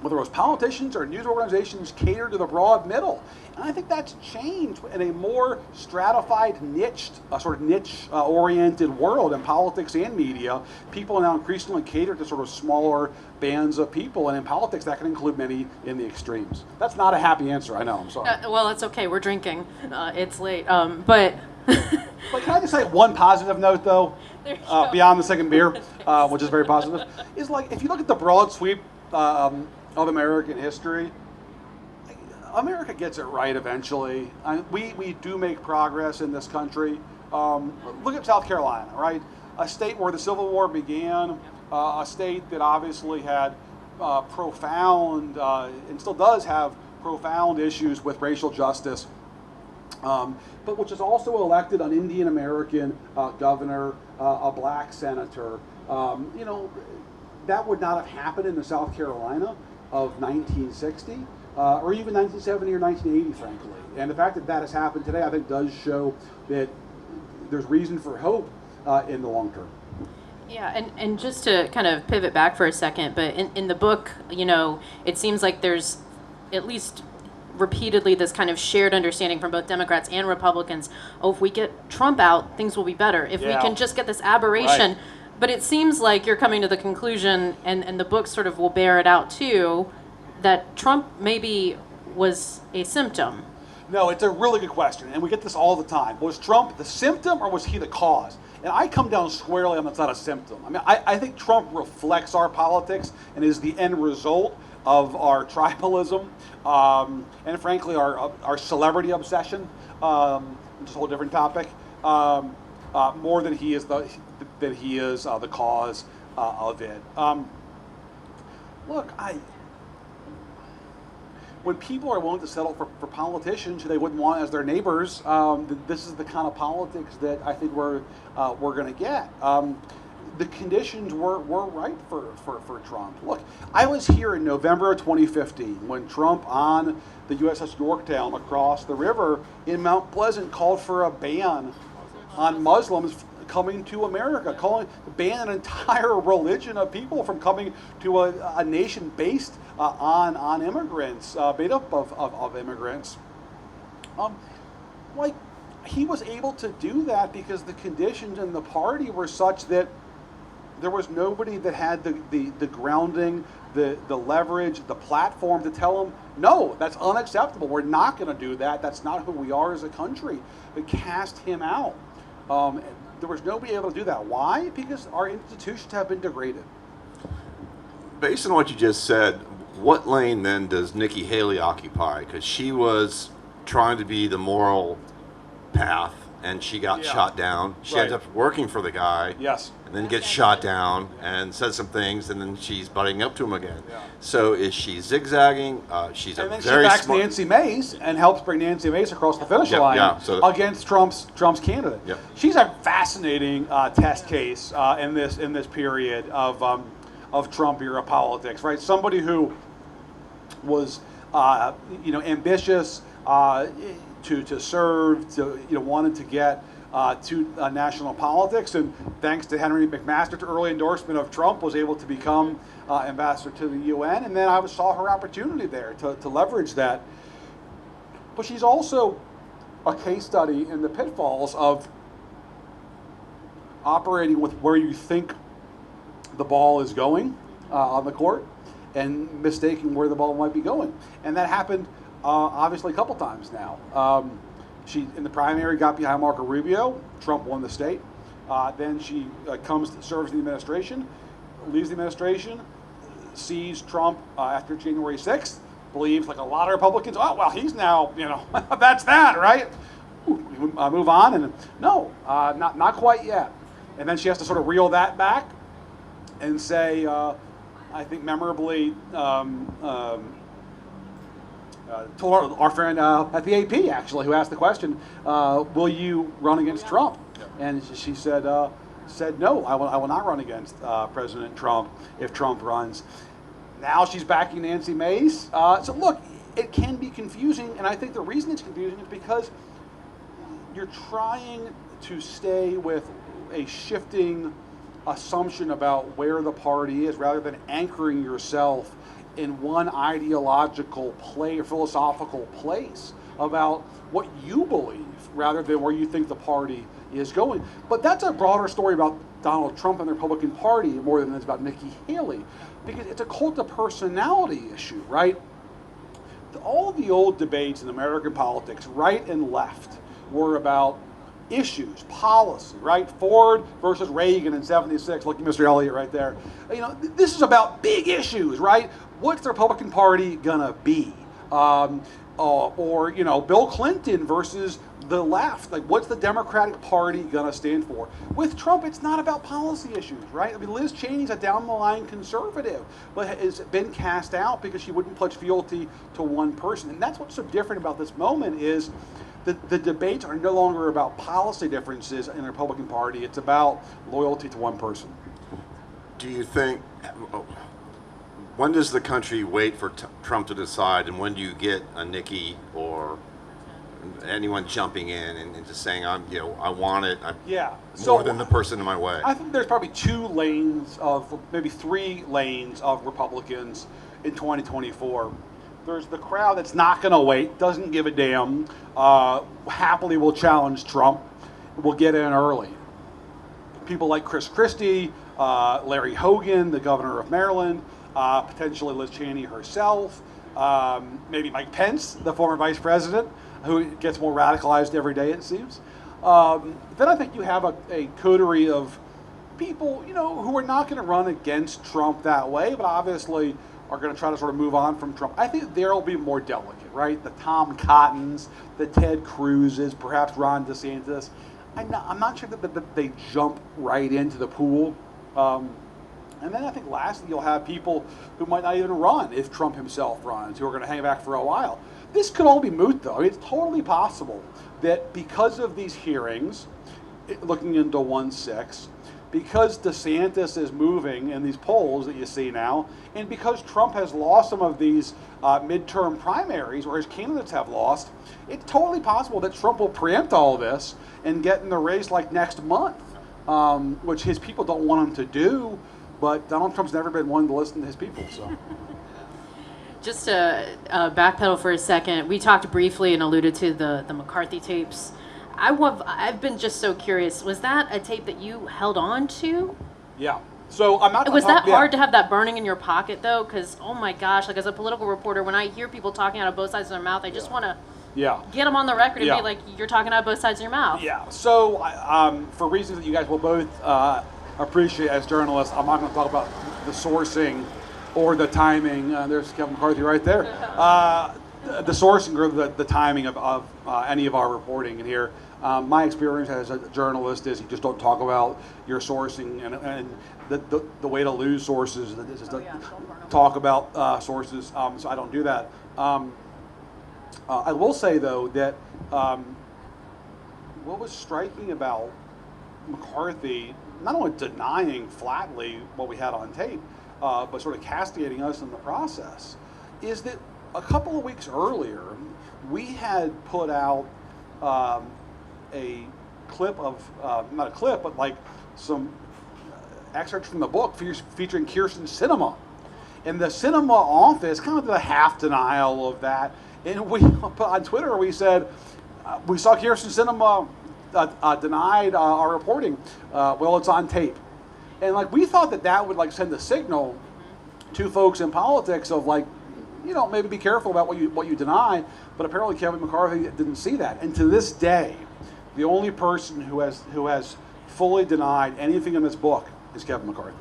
whether it was politicians or news organizations, cater to the broad middle. And I think that's changed in a more stratified, niched, niche-oriented world in politics and media. People now increasingly cater to sort of smaller bands of people, and in politics that can include many in the extremes. That's not a happy answer, I know, I'm sorry. Well, it's okay, we're drinking. It's late, but... But can I just say one positive note, though, beyond the second beer, which is very positive, is like, if you look at the broad sweep of American history, America gets it right eventually. We do make progress in this country. Look at South Carolina, right? A state where the Civil War began, a state that obviously had profound, and still does have profound issues with racial justice, but which has also elected an Indian American governor, a black senator. That would not have happened in the South Carolina of 1960. Or even 1970 or 1980, frankly. And the fact that that has happened today, I think, does show that there's reason for hope in the long term. Yeah, and just to kind of pivot back for a second, but in the book, it seems like there's at least repeatedly this kind of shared understanding from both Democrats and Republicans, if we get Trump out, things will be better. If we can just get this aberration. Right. But it seems like you're coming to the conclusion, and the book sort of will bear it out too, that Trump maybe was a symptom. No, it's a really good question, and we get this all the time. Was Trump the symptom, or was he the cause? And I come down squarely on that's not a symptom. I mean, I think Trump reflects our politics and is the end result of our tribalism, and frankly, our celebrity obsession, which is a whole different topic, more than he is the cause of it. Look, when people are willing to settle for politicians who they wouldn't want as their neighbors, this is the kind of politics that I think we're going to get. the conditions were right for Trump. Look, I was here in November of 2015 when Trump on the USS Yorktown across the river in Mount Pleasant called for a ban on Muslims coming to America, calling to ban an entire religion of people from coming to a nation based on immigrants, made up of immigrants. Like, he was able to do that because the conditions in the party were such that there was nobody that had the grounding, the leverage, the platform to tell him, no, that's unacceptable. We're not going to do that. That's not who we are as a country. But cast him out. There was nobody able to do that. Why? Because our institutions have been degraded. Based on what you just said, what lane then does Nikki Haley occupy? Because she was trying to be the moral path, and she got shot down. She ends up working for the guy. Yes. And then gets shot down and says some things, and then she's butting up to him again. Yeah. So is she zigzagging? She's and a then very she backs smart. Nancy Mace and helps bring Nancy Mace across the finish line against Trump's candidate. Yep. She's a fascinating test case in this period of Trump era politics. Right, somebody who was ambitious to serve, wanted to get to national politics, and thanks to Henry McMaster's early endorsement of Trump, was able to become ambassador to the UN, and then I saw her opportunity there to leverage that. But she's also a case study in the pitfalls of operating with where you think the ball is going on the court and mistaking where the ball might be going. And that happened obviously a couple times now. She, in the primary, got behind Marco Rubio. Trump won the state. Then she serves in the administration, leaves the administration, sees Trump after January 6th, believes, like a lot of Republicans, oh, well, he's now, that's that, right? Move on, and no, not quite yet. And then she has to sort of reel that back and say, I think memorably, told our friend at the AP, actually, who asked the question, will you run against Trump? And she said no, I will not run against President Trump if Trump runs. Now she's backing Nancy Mace. So look, it can be confusing, and I think the reason it's confusing is because you're trying to stay with a shifting assumption about where the party is rather than anchoring yourself in one ideological play or philosophical place about what you believe rather than where you think the party is going. But that's a broader story about Donald Trump and the Republican Party more than it's about Nikki Haley, because it's a cult of personality issue, right? All the old debates in American politics, right and left, were about issues, policy, right? Ford versus Reagan in '76. Look at Mr. Elliott right there. This is about big issues, right? What's the Republican Party gonna be? Or Bill Clinton versus the left. Like, what's the Democratic Party gonna stand for? With Trump, it's not about policy issues, right? I mean, Liz Cheney's a down-the-line conservative, but has been cast out because she wouldn't pledge fealty to one person. And that's what's so different about this moment is the debates are no longer about policy differences in the Republican Party. It's about loyalty to one person. Do you think, when does the country wait for Trump to decide, and when do you get a Nikki or anyone jumping in and just saying, I want it, more than the person in my way? I think there's probably maybe three lanes of Republicans in 2024. There's the crowd that's not going to wait, doesn't give a damn, happily will challenge Trump, will get in early. People like Chris Christie, Larry Hogan, the governor of Maryland, potentially Liz Cheney herself, maybe Mike Pence, the former vice president, who gets more radicalized every day, it seems. Then I think you have a coterie of people, who are not going to run against Trump that way, but obviously are going to try to sort of move on from Trump. I think they'll be more delicate, right? The Tom Cottons, the Ted Cruzes, perhaps Ron DeSantis. I'm not sure that they jump right into the pool. And then I think lastly, you'll have people who might not even run if Trump himself runs, who are going to hang back for a while. This could all be moot, though. I mean, it's totally possible that because of these hearings, looking into 1/6, because DeSantis is moving in these polls that you see now, and because Trump has lost some of these midterm primaries, or his candidates have lost, it's totally possible that Trump will preempt all this and get in the race like next month, which his people don't want him to do, but Donald Trump's never been one to listen to his people, so. Just to backpedal for a second, we talked briefly and alluded to the McCarthy tapes. I've been just so curious. Was that a tape that you held on to? Yeah. So I'm not. Was that hard to have that burning in your pocket though? Because oh my gosh, like as a political reporter, when I hear people talking out of both sides of their mouth, I just want to get them on the record and be like, you're talking out of both sides of your mouth. Yeah. So for reasons that you guys will both appreciate as journalists, I'm not going to talk about the sourcing or the timing. There's Kevin McCarthy right there. The sourcing or the timing of any of our reporting in here. My experience as a journalist is you just don't talk about your sourcing, and the way to lose sources is to talk about sources. So I don't do that. I will say though that what was striking about McCarthy, not only denying flatly what we had on tape, but sort of castigating us in the process, is that a couple of weeks earlier, we had put out a clip of, not a clip, but like some excerpts from the book featuring Kirsten Sinema. And the Sinema office kind of did a half denial of that. And we, on Twitter, we said, we saw Kirsten Sinema denied our reporting. Well, it's on tape. And like we thought that would like send a signal to folks in politics of like, you know, maybe be careful about what you deny. But apparently Kevin McCarthy didn't see that. And to this day, the only person who has fully denied anything in this book is Kevin McCarthy.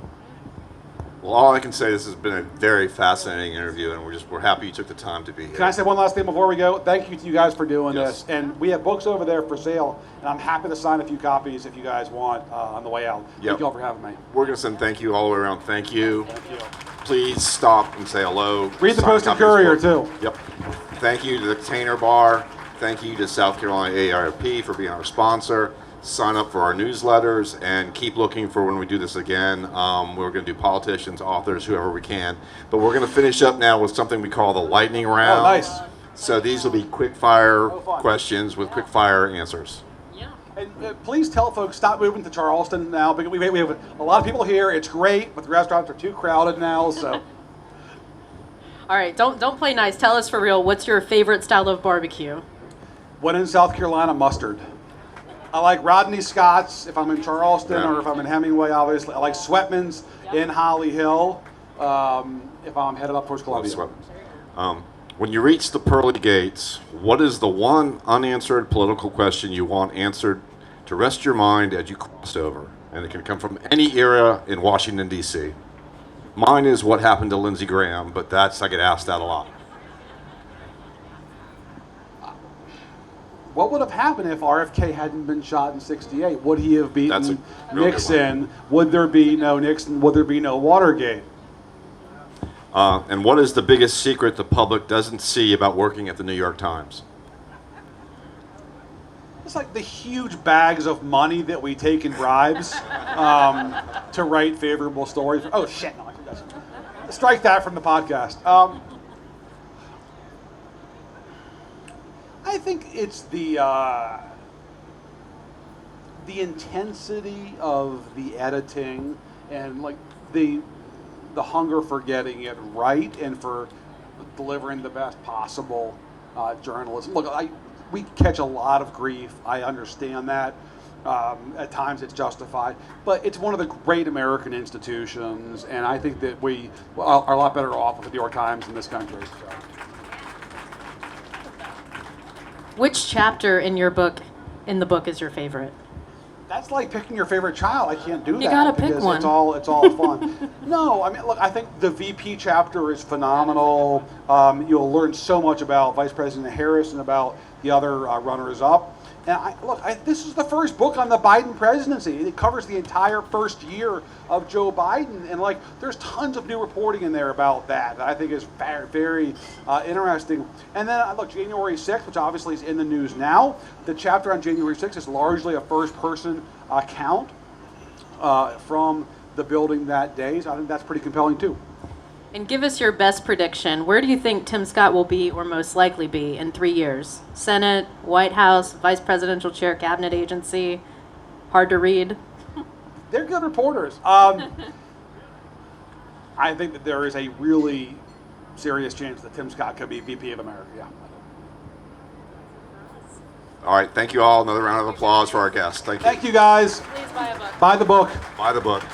Well, all I can say, this has been a very fascinating interview, and we're happy you took the time to be here. Can I say one last thing before we go? Thank you to you guys for doing this. And we have books over there for sale, and I'm happy to sign a few copies if you guys want on the way out. Thank you all for having me. We're going to send thank you all the way around. Thank you. Thank you. Please stop and say hello. Read the Post and Courier, too. Yep. Thank you to the Container Bar. Thank you to South Carolina AARP for being our sponsor. Sign up for our newsletters and keep looking for when we do this again. We're going to do politicians, authors, whoever we can. But we're going to finish up now with something we call the lightning round. Oh, nice. So these will be quick fire questions with quick fire answers. Yeah. And please tell folks stop moving to Charleston now because we have a lot of people here. It's great, but the restaurants are too crowded now. So. All right, don't play nice. Tell us for real. What's your favorite style of barbecue? When in South Carolina, mustard. I like Rodney Scott's if I'm in Charleston or if I'm in Hemingway, obviously. I like Sweatman's in Holly Hill if I'm headed up towards Columbia. When you reach the pearly gates, what is the one unanswered political question you want answered to rest your mind as you cross over? And it can come from any era in Washington, D.C. Mine is what happened to Lindsey Graham, but I get asked that a lot. What would have happened if RFK hadn't been shot in '68? Would he have beaten Nixon? Would there be no Nixon? Would there be no Watergate? And what is the biggest secret the public doesn't see about working at the New York Times? It's like the huge bags of money that we take in bribes to write favorable stories. Oh, shit. No, strike that from the podcast. I think it's the intensity of the editing and like the hunger for getting it right and for delivering the best possible journalism. Look, we catch a lot of grief. I understand that. At times it's justified, but it's one of the great American institutions, and I think that we are a lot better off with the New York Times in this country. So. Which chapter in the book is your favorite? That's like picking your favorite child. I can't do that. You gotta pick one. It's all fun. No, I mean, look, I think the VP chapter is phenomenal. You'll learn so much about Vice President Harris and about the other runners-up. And this is the first book on the Biden presidency. It covers the entire first year of Joe Biden, and there's tons of new reporting in there about that I think is very, very interesting. And then January 6th, which obviously is in the news now. The chapter on January 6th is largely a first-person account. from the building that day. So I think that's pretty compelling too. And give us your best prediction. Where do you think Tim Scott will be, or most likely be, in 3 years? Senate, White House, Vice Presidential Chair, Cabinet Agency? Hard to read. They're good reporters. I think that there is a really serious chance that Tim Scott could be VP of America. Yeah. All right, thank you all. Another round of applause for our guests. Thank you. Thank you, guys. Please buy a book. Buy the book. Buy the book.